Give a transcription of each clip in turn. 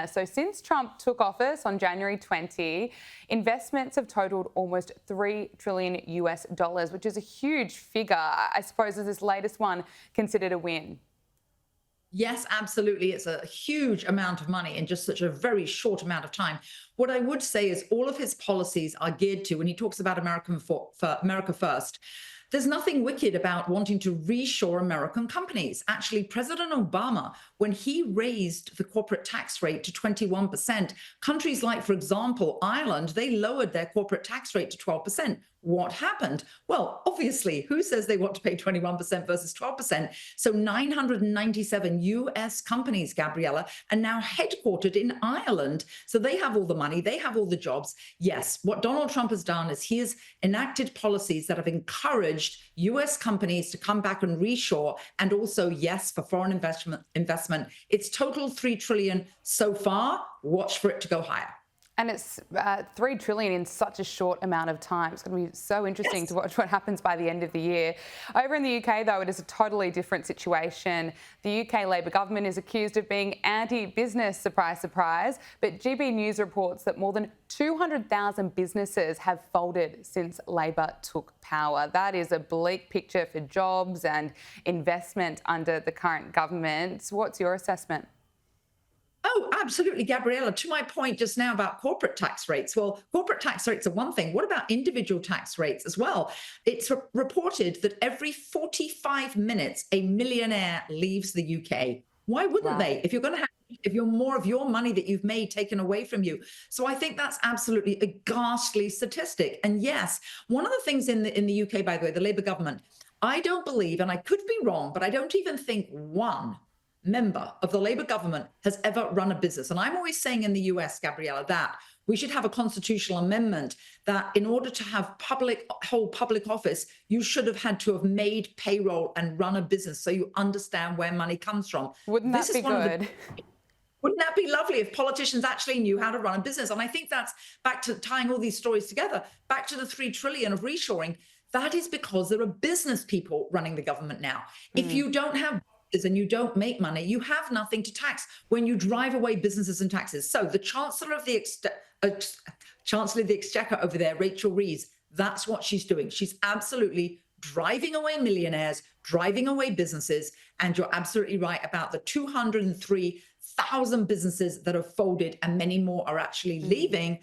So since Trump took office on January 20, investments have totaled almost $3 trillion US, which is a huge figure. I suppose is this latest one considered a win? Yes, absolutely. It's a huge amount of money in just such a very short amount of time. What I would say is all of his policies are geared to, when he talks about America first, there's nothing wicked about wanting to reshore American companies. Actually, President Obama, when he raised the corporate tax rate to 21%, countries like, for example, Ireland, they lowered their corporate tax rate to 12%. What happened? Well, obviously, who says they want to pay 21% versus 12%? So 997 US companies, Gabriella, are now headquartered in Ireland. So they have all the money, they have all the jobs. Yes, what Donald Trump has done is he has enacted policies that have encouraged US companies to come back and reshore, and also, yes, for foreign investment. It's total $3 trillion so far. Watch for it to go higher. And it's $3 trillion in such a short amount of time. It's going to be so interesting to watch what happens by the end of the year. Over in the UK, though, it is a totally different situation. The UK Labor government is accused of being anti-business, surprise, surprise. But GB News reports that more than 200,000 businesses have folded since Labor took power. That is a bleak picture for jobs and investment under the current government. What's your assessment? Oh, absolutely, Gabriella. To my point just now about corporate tax rates. Well, corporate tax rates are one thing. What about individual tax rates as well? It's reported that every 45 minutes, a millionaire leaves the UK. Why wouldn't they? If you're more of your money that you've made taken away from you. So I think that's absolutely a ghastly statistic. And yes, one of the things in the UK, by the way, the Labour government, I don't believe, and I could be wrong, but I don't even think one member of the Labour government has ever run a business. And I'm always saying in the US, Gabriella, that we should have a constitutional amendment that in order to have hold public office, you should have had to have made payroll and run a business so you understand where money comes from. Wouldn't that be good? Wouldn't that be lovely if politicians actually knew how to run a business? And I think that's back to tying all these stories together, back to the $3 trillion of reshoring. That is because there are business people running the government now. If you don't have and you don't make money, you have nothing to tax when you drive away businesses and taxes. So the Chancellor of the Exchequer over there, Rachel Reeves, that's what she's doing. She's absolutely driving away millionaires, driving away businesses. And you're absolutely right about the 203,000 businesses that have folded, and many more are actually leaving.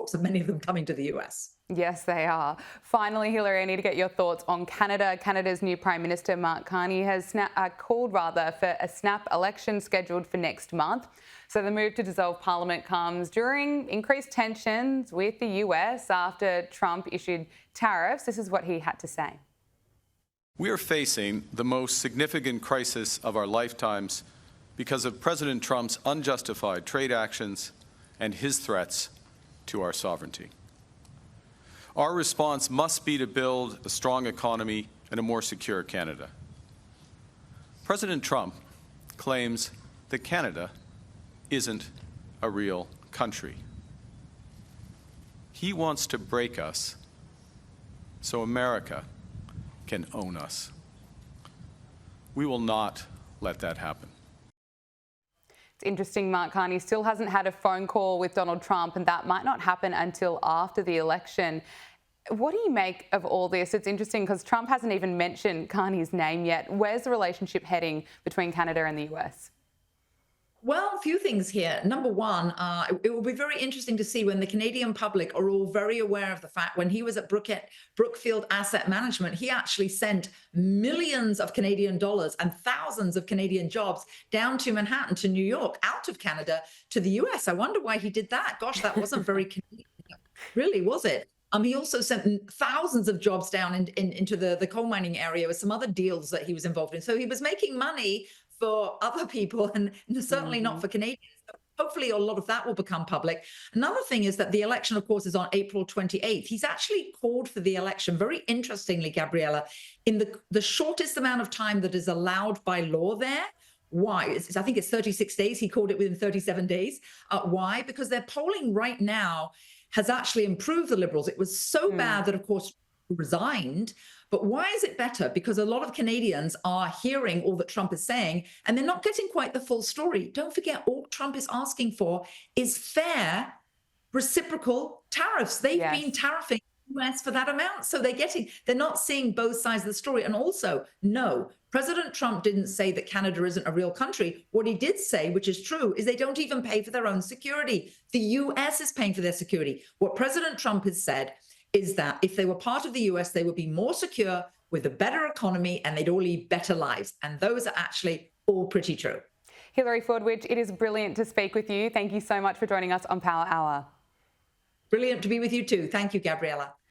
So many of them coming to the US. Yes, they are. Finally, Hilary, I need to get your thoughts on Canada. Canada's new Prime Minister, Mark Carney, has called for a snap election scheduled for next month. So the move to dissolve Parliament comes during increased tensions with the US after Trump issued tariffs. This is what he had to say. We are facing the most significant crisis of our lifetimes because of President Trump's unjustified trade actions and his threats to our sovereignty. Our response must be to build a strong economy and a more secure Canada. President Trump claims that Canada isn't a real country. He wants to break us so America can own us. We will not let that happen. It's interesting, Mark Carney still hasn't had a phone call with Donald Trump, and that might not happen until after the election. What do you make of all this? It's interesting because Trump hasn't even mentioned Carney's name yet. Where's the relationship heading between Canada and the US? Well, a few things here. Number one, it will be very interesting to see when the Canadian public are all very aware of the fact when he was at Brookfield Asset Management, he actually sent millions of Canadian dollars and thousands of Canadian jobs down to Manhattan, to New York, out of Canada to the US. I wonder why he did that. Gosh, that wasn't very Canadian. Really, was it? He also sent thousands of jobs down into the coal mining area with some other deals that he was involved in. So he was making money for other people and certainly not for Canadians. So hopefully a lot of that will become public. Another thing is that the election, of course, is on April 28th. He's actually called for the election, very interestingly, Gabriella, in the shortest amount of time that is allowed by law there. Why? I think it's 36 days. He called it within 37 days. Why? Because their polling right now has actually improved the Liberals. It was so bad that, of course, resigned. But why is it better? Because a lot of Canadians are hearing all that Trump is saying, and they're not getting quite the full story. Don't forget, all Trump is asking for is fair, reciprocal tariffs. They've been tariffing the US for that amount. So they're not seeing both sides of the story. And also, no, President Trump didn't say that Canada isn't a real country. What he did say, which is true, is they don't even pay for their own security. The US is paying for their security. What President Trump has said is that if they were part of the US, they would be more secure with a better economy and they'd all lead better lives. And those are actually all pretty true. Hilary Fordwich, it is brilliant to speak with you. Thank you so much for joining us on Power Hour. Brilliant to be with you too. Thank you, Gabriella.